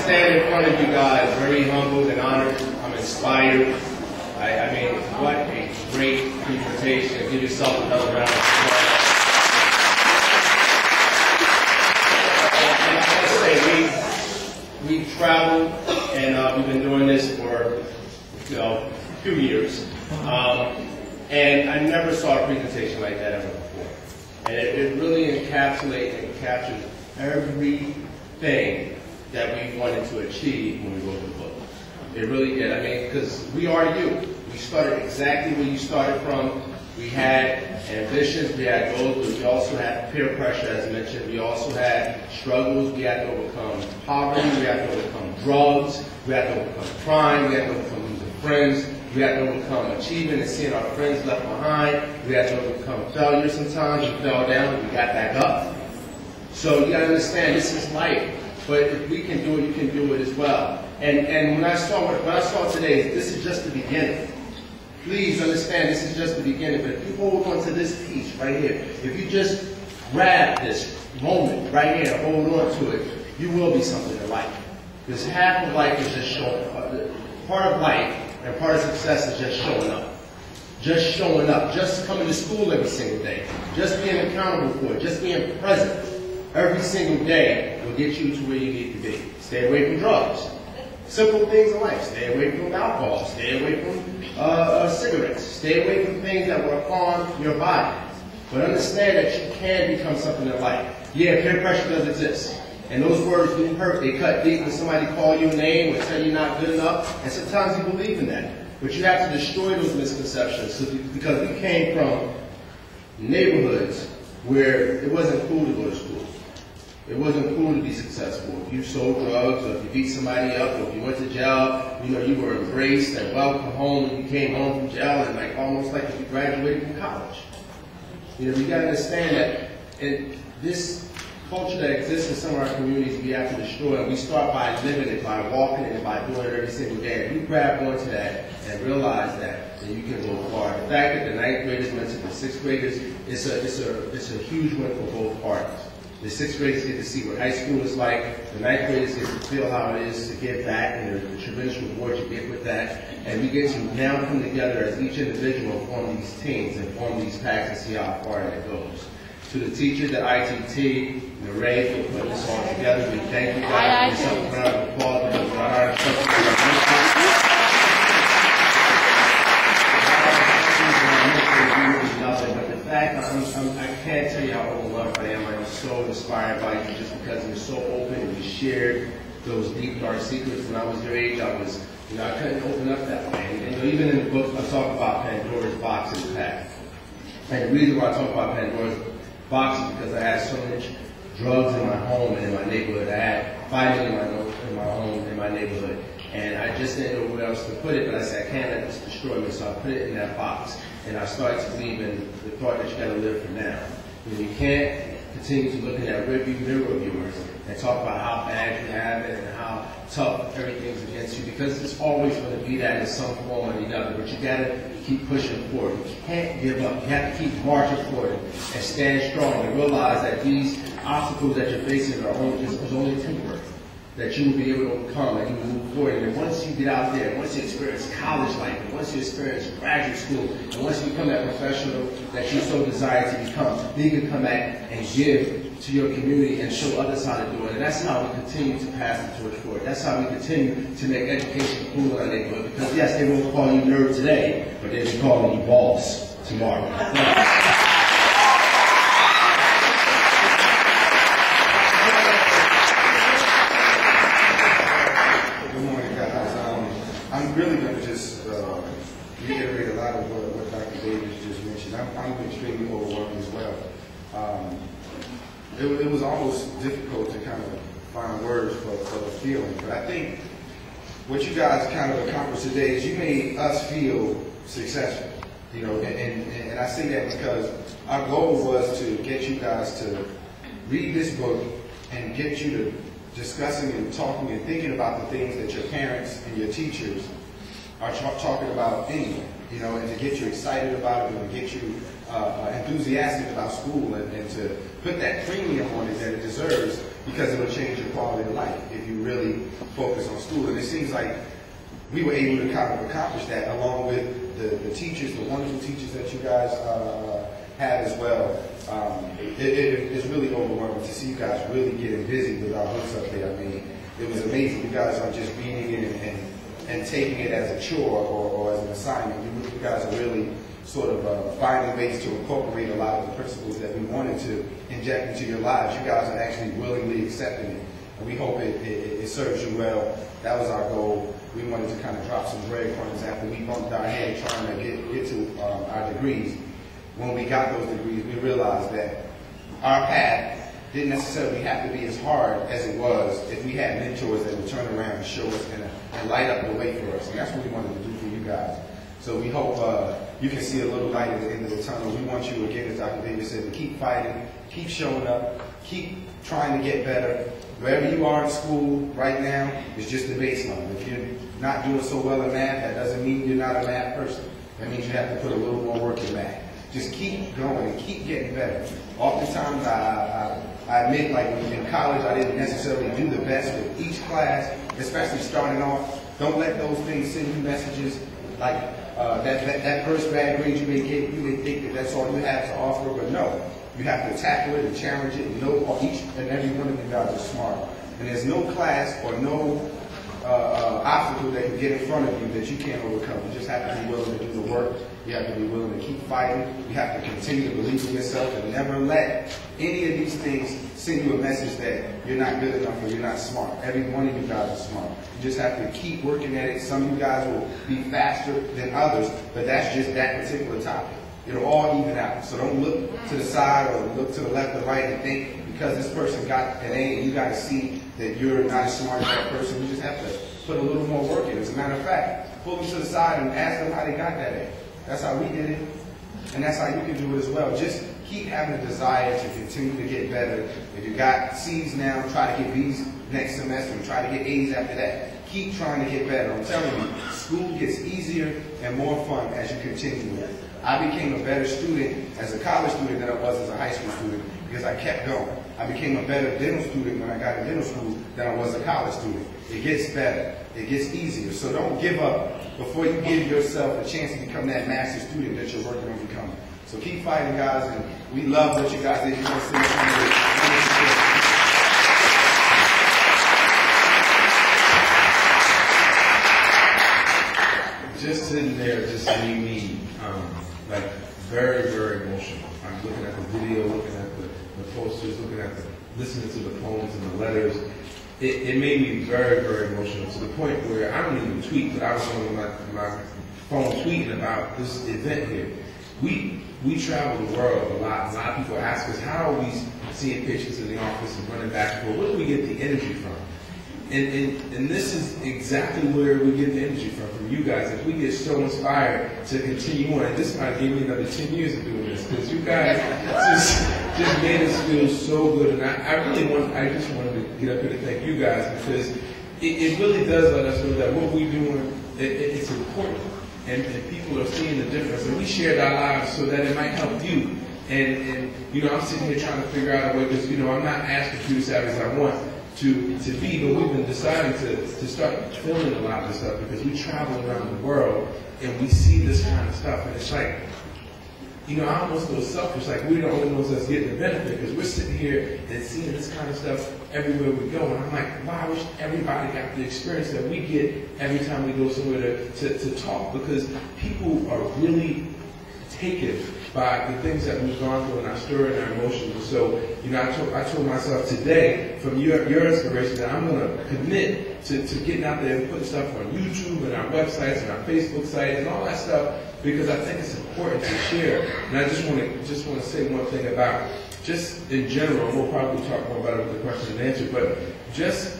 stand in front of you guys very humbled and honored. I'm inspired. I mean, what a great presentation. Give yourself another round of applause. And like I say, we've traveled and we've been doing this for, a few years. And I never saw a presentation like that ever before. And it really encapsulates and captures everything that we wanted to achieve when we wrote the book. It really did. I mean, because we are you. We started exactly where you started from. We had ambitions, we had goals, but we also had peer pressure, as mentioned. We also had struggles. We had to overcome poverty. We had to overcome drugs. We had to overcome crime. We had to overcome losing friends. We had to overcome achievement and seeing our friends left behind. We had to overcome failure sometimes. We fell down, but we got back up. So you got to understand, this is life. But if we can do it, you can do it as well. And when I saw today, this is just the beginning. Please understand, this is just the beginning. But if you hold on to this piece right here, if you just grab this moment right here and hold on to it, you will be something in life. Because half of life is just showing up. Part of life and part of success is just showing up. Just showing up. Just coming to school every single day. Just being accountable for it. Just being present every single day will get you to where you need to be. Stay away from drugs. Simple things in life. Stay away from alcohol. Stay away from cigarettes. Stay away from things that will harm your body. But understand that you can become something in life. Yeah, peer pressure does exist. And those words do hurt. They cut deep when somebody call you a name or tell you you're not good enough. And sometimes you believe in that. But you have to destroy those misconceptions because we came from neighborhoods where it wasn't cool to go to school. It wasn't cool to be successful. If you sold drugs, or if you beat somebody up, or if you went to jail, you were embraced and welcome home, and you came home from jail, and like almost like if you graduated from college. You got to understand that in this culture that exists in some of our communities, we have to destroy it. We start by living it, by walking it, and by doing it every single day. If you grab onto that and realize that, then you can go far. The fact that the 9th graders mentioned the 6th graders, it's a huge win for both parties. The 6th graders get to see what high school is like. The 9th graders get to feel how it is to give back and the tremendous reward you get with that. And we get to now come together as each individual and form these teams and form these packs and see how far that goes. To the teachers at ITT, and Ray for putting this all together, we thank you guys for some round of applause because we are But the fact, I can't tell you how overwhelmed I am. I'm so inspired by you just because you're so open and you shared those deep, dark secrets. When I was your age, I couldn't open up that way. And even in the book, I talk about Pandora's box in the Pact. And the reason why I talk about Pandora's box is because I had so much drugs in my home and in my neighborhood. I had fighting in my home, in my neighborhood. And I just didn't know where else to put it, but I said, I can't let this destroy me, so I put it in that box. And I started to believe in the thought that you got to live for now. You can't continue to look in that rearview mirror of yours and talk about how bad you have it and how tough everything's against you, because it's always going to be that in some form or another. But you got to keep pushing forward. You can't give up. You have to keep marching forward and stand strong and realize that these obstacles that you're facing are only temporary. That you will be able to overcome, and you will move forward. And then once you get out there, once you experience college life, and once you experience graduate school, and once you become that professional that you so desire to become, then you can come back and give to your community and show others how to do it. And that's how we continue to pass the torch forward. That's how we continue to make education cool in our neighborhood. Because yes, they won't call you nerd today, but they'll be calling you boss tomorrow. I'm really going to just reiterate a lot of what Dr. Davis just mentioned. I'm extremely overwhelmed as well. It was almost difficult to kind of find words for the feeling, but I think what you guys kind of accomplished today is you made us feel successful. And I say that because our goal was to get you guys to read this book and get you to discussing and talking and thinking about the things that your parents and your teachers are talking about anyway, and to get you excited about it and to get you enthusiastic about school and to put that premium on it that it deserves because it will change your quality of life if you really focus on school. And it seems like we were able to kind of accomplish that along with the teachers, the wonderful teachers that you guys have as well. It's really overwhelming to see you guys really getting busy with our books up there. I mean, it was amazing. You guys are just reading it and taking it as a chore or as an assignment. You guys are really sort of finding ways to incorporate a lot of the principles that we wanted to inject into your lives. You guys are actually willingly accepting it, and we hope it serves you well. That was our goal. We wanted to kind of drop some breadcrumbs after we bumped our head trying to get to our degrees. When we got those degrees, we realized that our path didn't necessarily have to be as hard as it was if we had mentors that would turn around and show us and light up the way for us. And that's what we wanted to do for you guys. So we hope you can see a little light at the end of the tunnel. We want you, again, as Dr. Davis said, to keep fighting, keep showing up, keep trying to get better. Wherever you are in school right now is just the baseline. If you're not doing so well in math, that doesn't mean you're not a math person. That means you have to put a little more work in math. Just keep going and keep getting better. Oftentimes, I admit, like in college, I didn't necessarily do the best with each class, especially starting off. Don't let those things send you messages like that first bad grade you may get. You may think that that's all you have to offer, but no. You have to tackle it and challenge it and know each and every one of you guys are smart. And there's no class or no obstacle that can get in front of you that you can't overcome. You just have to be willing to do the work. You have to be willing to keep fighting. You have to continue to believe in yourself and never let any of these things send you a message that you're not good enough or you're not smart. Every one of you guys are smart. You just have to keep working at it. Some of you guys will be faster than others, but that's just that particular topic. It'll all even out. So don't look to the side or look to the left or right and think because this person got an A and you got to see that you're not as smart as that person. You just have to put a little more work in. As a matter of fact, pull them to the side and ask them how they got that A. That's how we did it. And that's how you can do it as well. Just keep having a desire to continue to get better. If you got C's now, try to get B's next semester and try to get A's after that. Keep trying to get better. I'm telling you, school gets easier and more fun as you continue with it. I became a better student as a college student than I was as a high school student because I kept going. I became a better dental student when I got to dental school than I was a college student. It gets better. It gets easier. So don't give up before you give yourself a chance to become that master student that you're working on becoming. So keep fighting, guys, and we love what you guys did. Just sitting there just made me like very, very emotional. I'm looking at the video, looking at the posters, listening to the poems and the letters. It made me very, very emotional to the point where I don't even tweet, but I was on my phone tweeting about this event here. We travel the world a lot. A lot of people ask us, how are we seeing patients in the office and running back and forth? Where do we get the energy from? And this is exactly where we get the energy from you guys. If we get so inspired to continue on, and this might give me another 10 years of doing this, because you guys just made us feel so good. And I just wanted to get up here to thank you guys, because it really does let us know that what we're doing, it's important. And people are seeing the difference. And we shared our lives so that it might help you. And you know, I'm sitting here trying to figure out a way, because, you know, I'm not as computer savvy as I want to be, but we've been deciding to start filming a lot of this stuff because we travel around the world and we see this kind of stuff, and it's like, you know, I almost feel selfish, like we're the only ones that's getting the benefit because we're sitting here and seeing this kind of stuff everywhere we go, and I'm like, wow, I wish everybody got the experience that we get every time we go somewhere to talk, because people are really taken by the things that we've gone through in our story and our emotions. And so, you know, I told myself today, from your inspiration, that I'm going to commit to getting out there and putting stuff on YouTube and our websites and our Facebook site and all that stuff, because I think it's important to share. And I just want to say one thing about just in general, and we'll probably talk more about it with the question and answer, but just